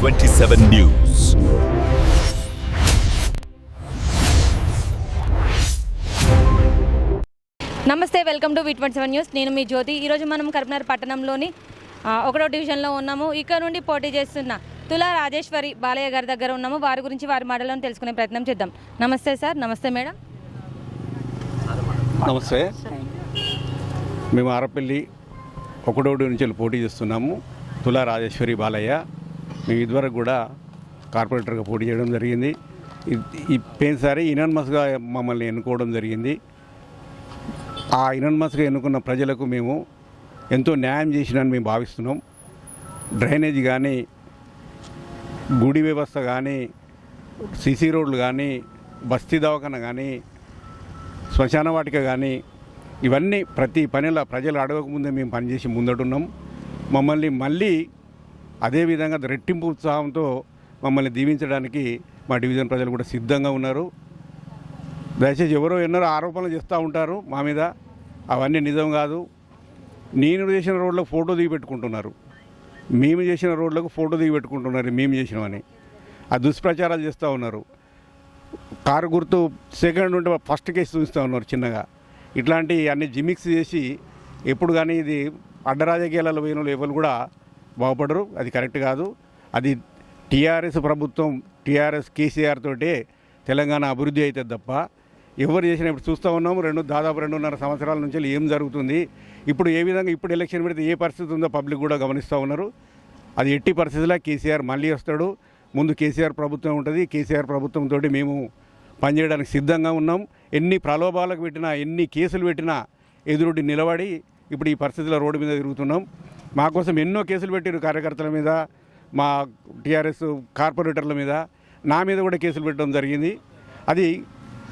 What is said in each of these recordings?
V27 News. నమస్తే, welcome to V27 news. నేను మీ జ్యోతి. ఈరోజు మనం కరీంనగర్ పట్టణంలోని 1వ డివిజన్లో ఉన్నాము. ఇక్కడ నుండి పోటీ చేస్తున్న తులా రాజేశ్వరి బాలయ్య గారి దగ్గర ఉన్నాము. వారి గురించి వారి మాటలను తెలుసుకునే ప్రయత్నం చేద్దాం. నమస్తే సార్. నమస్తే మేడం. నమస్తే. మేము ఆరపల్లి 1వ డివిజన్ నుంచి పోటీ చేస్తున్నాము. తులా రాజేశ్వరి బాలయ్య. మేము ఇదివరకు కూడా కార్పొరేటర్గా పోటీ చేయడం జరిగింది. ఈ పోయినసారి యునానిమస్గా మమ్మల్ని ఎన్నుకోవడం జరిగింది. ఆ యునానిమస్గా ఎన్నుకున్న ప్రజలకు మేము ఎంతో న్యాయం చేసినని మేము భావిస్తున్నాం. డ్రైనేజ్ కానీ, గుడి వ్యవస్థ కానీ, సిసి రోడ్లు కానీ, బస్తీ దవాఖాన కానీ, శ్మశాన వాటిక కానీ, ఇవన్నీ ప్రతి పనిలో ప్రజలు అడగకముందే మేము పనిచేసి ముందటున్నాం. మమ్మల్ని మళ్ళీ అదేవిధంగా రెట్టింపు ఉత్సాహంతో మమ్మల్ని దీవించడానికి మా డివిజన్ ప్రజలు కూడా సిద్ధంగా ఉన్నారు. దయచేసి ఎవరో ఎన్నో ఆరోపణలు చేస్తూ ఉంటారు మా మీద. అవన్నీ నిజం కాదు. నేను చేసిన రోడ్లకు ఫోటో దిగి పెట్టుకుంటున్నారు, మేము చేసిన రోడ్లకు ఫోటో దిగి పెట్టుకుంటున్నారు మేము చేసినామని. ఆ దుష్ప్రచారాలు చేస్తూ ఉన్నారు. కారు గుర్తు సెకండ్ ఉంటే ఫస్ట్ కేసు చూస్తూ ఉన్నారు చిన్నగా. ఇట్లాంటి అన్ని జిమిక్స్ చేసి ఎప్పుడు కానీ ఇది అడ్డ రాజకీయాలలో పోయిన వాళ్ళు ఎవరు కూడా బాగుపడరు. అది కరెక్ట్ కాదు. అది టీఆర్ఎస్ ప్రభుత్వం, టీఆర్ఎస్ కేసీఆర్ తోటే తెలంగాణ అభివృద్ధి అవుతుంది తప్ప ఎవరు చేసినా ఇప్పుడు చూస్తూ ఉన్నాము. దాదాపు 2.5 సంవత్సరాల నుంచి ఏం జరుగుతుంది, ఇప్పుడు ఏ విధంగా ఇప్పుడు ఎలక్షన్ పెడితే ఏ పరిస్థితి ఉందో పబ్లిక్ కూడా గమనిస్తూ ఉన్నారు. అది ఎట్టి పరిస్థితుల్లో కేసీఆర్ మళ్ళీ వస్తాడు. ముందు కేసీఆర్ ప్రభుత్వం ఉంటుంది. కేసీఆర్ ప్రభుత్వంతో మేము పనిచేయడానికి సిద్ధంగా ఉన్నాం. ఎన్ని ప్రలోభాలకు పెట్టినా, ఎన్ని కేసులు పెట్టినా ఎదురుడి నిలబడి ఇప్పుడు ఈ పరిస్థితిలో రోడ్డు మీద తిరుగుతున్నాం. మా కోసం ఎన్నో కేసులు పెట్టారు కార్యకర్తల మీద, మా టీఆర్ఎస్ కార్పొరేటర్ల మీద, నా మీద కూడా కేసులు పెట్టడం జరిగింది.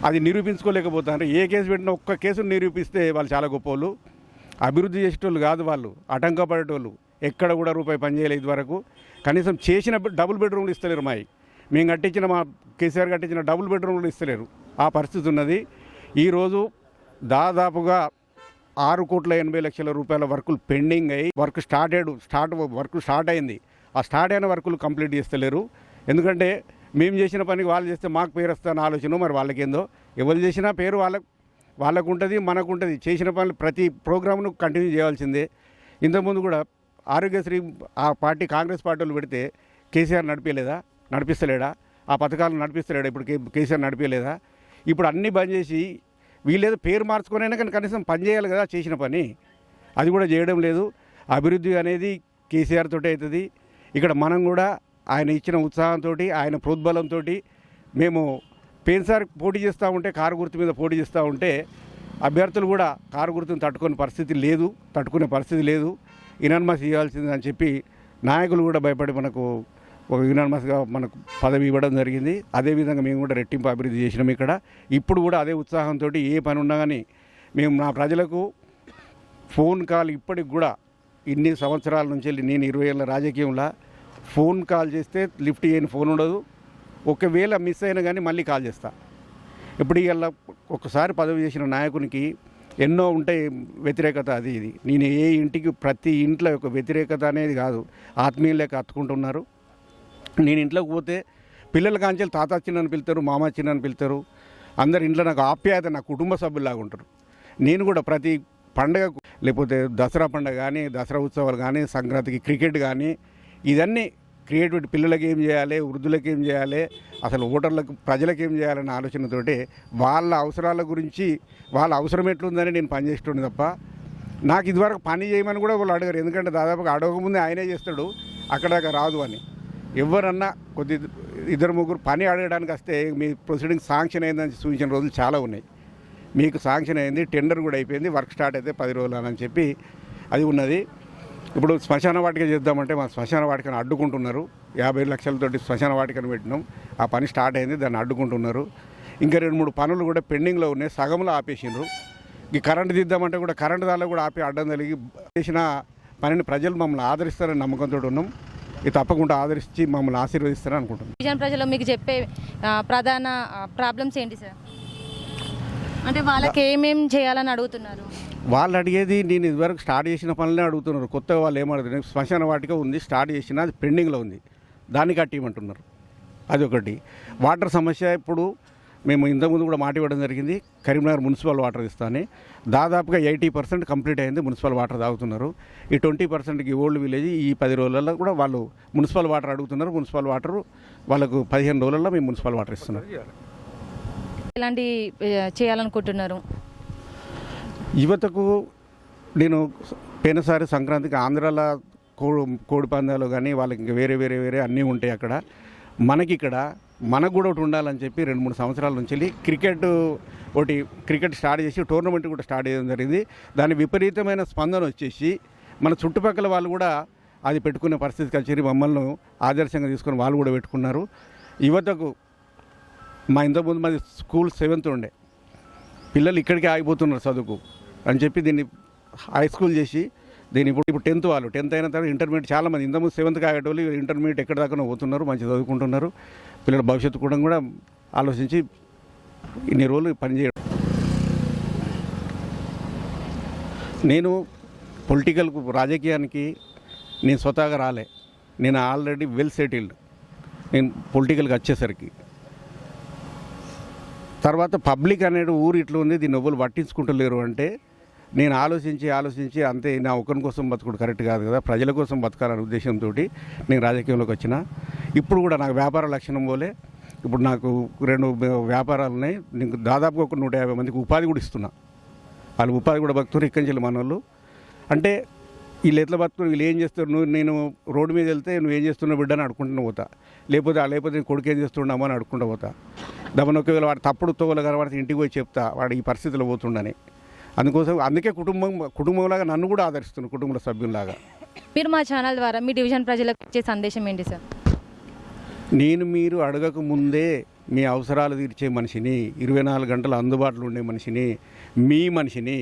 అది నిరూపించుకోలేకపోతున్నారు. ఏ కేసు పెట్టినా ఒక్క కేసును నిరూపిస్తే వాళ్ళు చాలా గొప్పవాళ్ళు. అభివృద్ధి చేసేటోళ్ళు కాదు వాళ్ళు, ఆటంకపడేటోళ్ళు. ఎక్కడ కూడా రూపాయి పనిచేయలేదు ఇదివరకు. కనీసం చేసిన డబుల్ బెడ్రూమ్లు ఇస్తలేరు. మేము కట్టించిన, మా కేసీఆర్ కట్టించిన డబుల్ బెడ్రూమ్లు ఇస్తలేరు. ఆ పరిస్థితి ఉన్నది. ఈరోజు దాదాపుగా 6,80,00,000 వర్కులు పెండింగ్ అయ్యి వర్క్ స్టార్ట్ అయింది. ఆ స్టార్ట్ అయిన వర్కులు కంప్లీట్ చేస్తలేరు. ఎందుకంటే మేము చేసిన పనికి వాళ్ళు చేస్తే మాకు పేరు వస్తుందని ఆలోచన. మరి వాళ్ళకేందో, ఎవరు చేసినా పేరు వాళ్ళకు ఉంటుంది, మనకు ఉంటుంది. చేసిన పనులు ప్రతి ప్రోగ్రామ్ను కంటిన్యూ చేయాల్సిందే. ఇంతకుముందు కూడా ఆరోగ్యశ్రీ ఆ పార్టీ కాంగ్రెస్ పార్టీ వాళ్ళు పెడితే కేసీఆర్ నడిపిస్తలేడా? ఆ పథకాలను నడిపిస్తలేడా? ఇప్పుడు కేసీఆర్ నడిపించలేదా? ఇప్పుడు అన్నీ బంద్ చేసి వీళ్ళేదో పేరు మార్చుకునైనా కానీ కనీసం పని చేయాలి కదా చేసిన పని. అది కూడా చేయడం లేదు. అభివృద్ధి అనేది కేసీఆర్ తోటే అవుతుంది. ఇక్కడ మనం కూడా ఆయన ఇచ్చిన ఉత్సాహంతో, ఆయన ప్రోద్బలంతో మేము పోయినసారి పోటీ చేస్తూ ఉంటే, కారు గుర్తు మీద పోటీ చేస్తూ ఉంటే అభ్యర్థులు కూడా కారు గుర్తును తట్టుకునే పరిస్థితి లేదు. యునానిమస్ ఇవ్వాల్సిందని చెప్పి నాయకులు కూడా భయపడి మనకు ఒక యునానిమస్గా మనకు పదవి ఇవ్వడం జరిగింది. అదేవిధంగా మేము కూడా రెట్టింపు అభివృద్ధి చేసినాం ఇక్కడ. ఇప్పుడు కూడా అదే ఉత్సాహంతో ఏ పని ఉన్నా కానీ మేము నా ప్రజలకు ఫోన్ కాల్, ఇప్పటికి కూడా ఇన్ని సంవత్సరాల నుంచి నేను 20 ఏళ్ళ రాజకీయంలో ఫోన్ కాల్ చేస్తే లిఫ్ట్ చేయని ఫోన్ ఉండదు. ఒకవేళ మిస్ అయినా కానీ మళ్ళీ కాల్ చేస్తా. ఇప్పుడు ఇవాళ ఒకసారి పదవి చేసిన నాయకునికి ఎన్నో ఉంటాయి వ్యతిరేకత, అది ఇది. నేను ఏ ఇంటికి ప్రతి ఇంట్లో ఒక వ్యతిరేకత అనేది కాదు, ఆత్మీయులకి అత్తుకుంటున్నారు. నేను ఇంట్లోకి పోతే పిల్లల కాంచెలు తాత చిన్నని పిలుతారు, మామ చిన్నని పిలుతారు. అందరు ఇంట్లో నాకు ఆప్యాయత, నా కుటుంబ సభ్యులాగా ఉంటారు. నేను కూడా ప్రతి పండగకు, లేకపోతే దసరా పండుగ కానీ, దసరా ఉత్సవాలు కానీ, సంక్రాంతికి క్రికెట్ కానీ, ఇదన్నీ క్రియేటివిటీ, పిల్లలకి ఏం చేయాలి, వృద్ధులకి ఏం చేయాలి, అసలు ఓటర్లకు ప్రజలకు ఏం చేయాలనే ఆలోచనతోటి వాళ్ళ అవసరాల గురించి, వాళ్ళ అవసరం ఎట్లుందని నేను పనిచేస్తుండే తప్ప నాకు ఇదివరకు పని చేయమని కూడా వాళ్ళు అడగరు. ఎందుకంటే దాదాపుగా అడగకముందే ఆయనే చేస్తాడు, అక్కడ రాదు అని. ఎవరన్నా కొద్ది 2-3 పని అడగడానికి వస్తే మీ ప్రొసీడింగ్ శాంక్షన్ అయిందని సూచించిన రోజులు చాలా ఉన్నాయి. మీకు శాంక్షన్ అయింది, టెండర్ కూడా అయిపోయింది, వర్క్ స్టార్ట్ అయితే 10 రోజులు అని చెప్పి అది ఉన్నది. ఇప్పుడు శ్మశాన వాటిక చేద్దామంటే మా శ్మశాన వాటికను అడ్డుకుంటున్నారు. 50 లక్షలతోటి శ్మశాన వాటికను పెట్టినాం. ఆ పని స్టార్ట్ అయింది, దాన్ని అడ్డుకుంటున్నారు. ఇంకా 2-3 పనులు కూడా పెండింగ్లో ఉన్నాయి, సగంలో ఆపేసిండ్రు. ఈ కరెంటు దిద్దామంటే కూడా కరెంటు దానిలో కూడా ఆపి అడ్డం కలిగి చేసిన పనిని ప్రజలు మమ్మల్ని ఆదరిస్తారని నమ్మకంతో ఉన్నాం. ఇది తప్పకుండా ఆదరించి మమ్మల్ని ఆశీర్వదిస్తారని అనుకుంటున్నాం. డివిజన్ ప్రజలు మీకు చెప్పే ప్రధాన ప్రాబ్లమ్స్ ఏంటి సార్? అంటే వాళ్ళకి ఏమేమి చేయాలని అడుగుతున్నారు? వాళ్ళు అడిగేది నేను ఇదివరకు స్టార్ట్ చేసిన పనులనే అడుగుతున్నారు. కొత్తగా వాళ్ళు ఏమడుగుతున్నారు, శ్మశాన వాటిక ఉంది స్టార్ట్ చేసిన, అది పెండింగ్లో ఉంది. దాన్ని కట్టియమంటున్నారు. అదొకటి. వాటర్ సమస్య ఇప్పుడు మేము ఇంతకుముందు కూడా మాట ఇవ్వడం జరిగింది, కరీంనగర్ మున్సిపల్ వాటర్ ఇస్తానే దాదాపుగా 80% కంప్లీట్ అయింది. మున్సిపల్ వాటర్ తాగుతున్నారు. ఈ 20%కి ఓల్డ్ విలేజ్ ఈ 10 రోజులలో కూడా వాళ్ళు మున్సిపల్ వాటర్ అడుగుతున్నారు. మున్సిపల్ వాటర్ వాళ్ళకు 15 రోజులలో మేము మున్సిపల్ వాటర్ ఇస్తున్నాం. ఎలాంటి చేయాలనుకుంటున్నారు? యువతకు నేను పోయినసారి సంక్రాంతికి ఆంధ్రాలో కోడి పందాలు కానీ వాళ్ళకి ఇంకా వేరే వేరే వేరే అన్నీ ఉంటాయి అక్కడ. మనకు కూడా ఒకటి ఉండాలని చెప్పి 2-3 సంవత్సరాల నుంచి క్రికెట్ స్టార్ట్ చేసి టోర్నమెంట్ కూడా స్టార్ట్ చేయడం జరిగింది. దాని విపరీతమైన స్పందన వచ్చేసి మన చుట్టుపక్కల వాళ్ళు కూడా అది పెట్టుకునే పరిస్థితికి వచ్చి మమ్మల్ని ఆదర్శంగా తీసుకొని వాళ్ళు కూడా పెట్టుకున్నారు. యువతకు మా ఇంతకుముందు మాది స్కూల్ 7th ఉండే, పిల్లలు ఇక్కడికే ఆగిపోతున్నారు చదువుకు అని చెప్పి దీన్ని హై స్కూల్ చేసి దీన్ని ఇప్పుడు 10th వాళ్ళు 10th అయిన తర్వాత ఇంటర్మీడియట్ చాలామంది ఇంతకుముందు 7th ఆగేటోళ్ళు ఇంటర్మీడియట్ ఎక్కడి దాకా పోతున్నారు, మంచిగా చదువుకుంటున్నారు. పిల్లల భవిష్యత్తు కూడా ఆలోచించి ఇన్ని రోజులు పనిచేయడం. నేను రాజకీయానికి నేను స్వతహాగా రాలే. నేను ఆల్రెడీ వెల్ సెటిల్డ్. నేను పొలిటికల్గా వచ్చేసరికి తర్వాత పబ్లిక్ అనేది ఊరు ఇట్లా ఉంది, దీన్ని ఎవ్వరు పట్టించుకుంటలేరు అంటే నేను ఆలోచించి అంతే నా ఒకరి కోసం బతుకుడు కరెక్ట్ కాదు కదా, ప్రజల కోసం బతకాలనే ఉద్దేశంతో నేను రాజకీయంలోకి వచ్చిన. ఇప్పుడు కూడా నాకు వ్యాపార లక్షణం పోలే. ఇప్పుడు నాకు 2 వ్యాపారాలు ఉన్నాయి. నేను దాదాపుగా ఒక 150 మందికి ఉపాధి కూడా ఇస్తున్నా. వాళ్ళు ఉపాధి కూడా బతుకుతారు ఇక్కడి నుంచి మన వాళ్ళు. అంటే వీళ్ళు ఎట్లా బతుకుతారు, వీళ్ళు ఏం చేస్తారు, నేను రోడ్డు మీద వెళ్తే నువ్వు ఏం చేస్తున్నావు బిడ్డ అని అడుకుంటూ పోతా, లేకపోతే నేను కొడుకు ఏం చేస్తున్నామో అని అడుకుంటూ పోతా. దమన్ ఒకవేళ వాడు తప్పుడు తోగలు కనబడితే ఇంటికి పోయి చెప్తా వాడు ఈ పరిస్థితిలో పోతుండని. అందుకే కుటుంబంలాగా నన్ను కూడా ఆదరిస్తున్నాను, కుటుంబ సభ్యుల్లాగా. మీరు మా ఛానల్ ద్వారా మీ డివిజన్ ప్రజలకు ఇచ్చే సందేశం ఏంటి సార్? మీరు అడగక ముందే మీ అవసరాలు తీర్చే మనిషిని, 24 గంటలు అందుబాటులో ఉండే మనిషిని, మీ మనిషిని.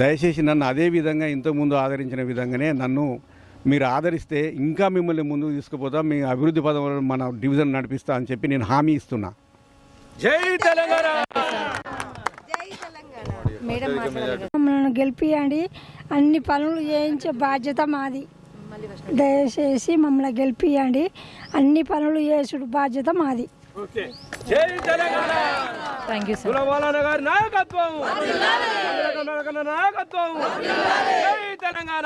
దయచేసి నన్ను అదే విధంగా ఇంతకుముందు ఆదరించిన విధంగానే నన్ను మీరు ఆదరిస్తే ఇంకా మిమ్మల్ని ముందుకు తీసుకుపోతా, మీ అభివృద్ధి పదంలో మన డివిజన్ నడిపిస్తా అని చెప్పి నేను హామీ ఇస్తున్నా. జై తెలంగాణ. మమ్మల్ని గెలిపియండి, అన్ని పనులు చేయించే బాధ్యత మాది. దయచేసి మమ్మల్ని గెలిపియండి, అన్ని పనులు చేసుడు బాధ్యత మాది. జై తెలంగాణ. Thank you sir. కులవాలన గారి నాయకత్వం, నాయకత్వం. జై తెలంగాణ.